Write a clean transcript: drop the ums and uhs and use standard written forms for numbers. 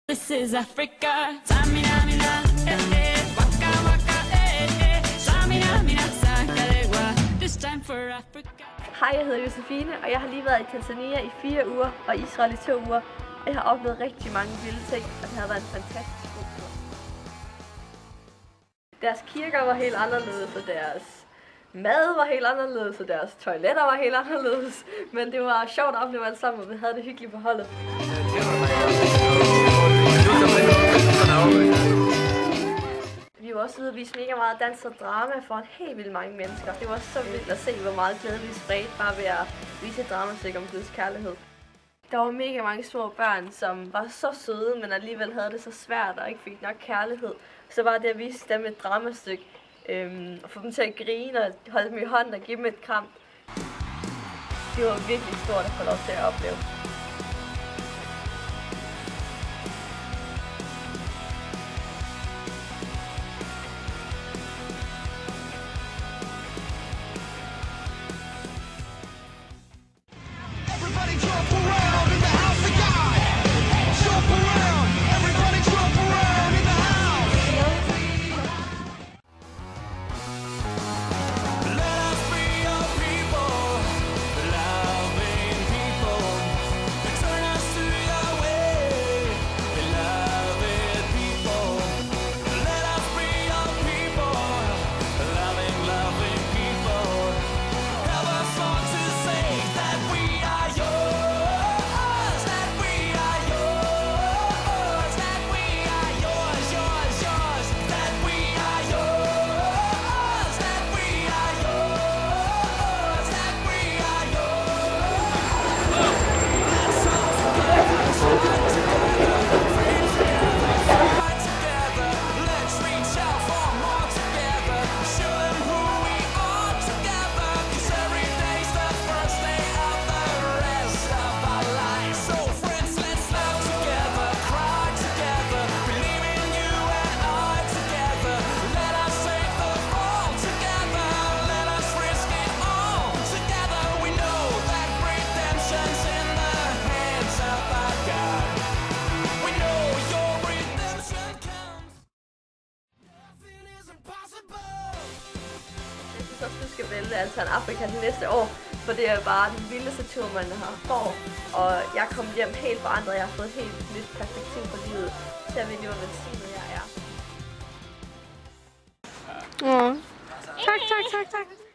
This is Africa. Samina mina, waka waka, samina mina, sakalewa. This time for Africa. Hej, jeg hedder Josefine, og jeg har lige været i Tanzania i 4 uger og Israel i 2 uger. Og jeg har oplevet rigtig mange vilde ting, og det har været en fantastisk god tur. Deres kirker var helt anderledes, og deres mad var helt anderledes, og deres toiletter var helt anderledes. Men det var sjovt at opleve alt sammen, og vi havde det hyggeligt på holdet. Vi var også ude og vise mega meget dans og drama for helt vildt mange mennesker. Det var så vildt at se, hvor meget glæde vi spredte bare ved at vise et dramastykke om Guds kærlighed. Der var mega mange små børn, som var så søde, men alligevel havde det så svært og ikke fik nok kærlighed. Så var det at vise dem et dramastykke, og få dem til at grine og holde dem i hånden og give dem et kram. Det var virkelig stort at få lov til at opleve. Så du skal vælge altså en Afrika til næste år, for det er bare den vildeste tur, man har får. Og jeg er kommet hjem helt forandret, jeg har fået et helt nyt perspektiv på livet. Så jeg ved lige, hvor velsignet jeg er. Tak.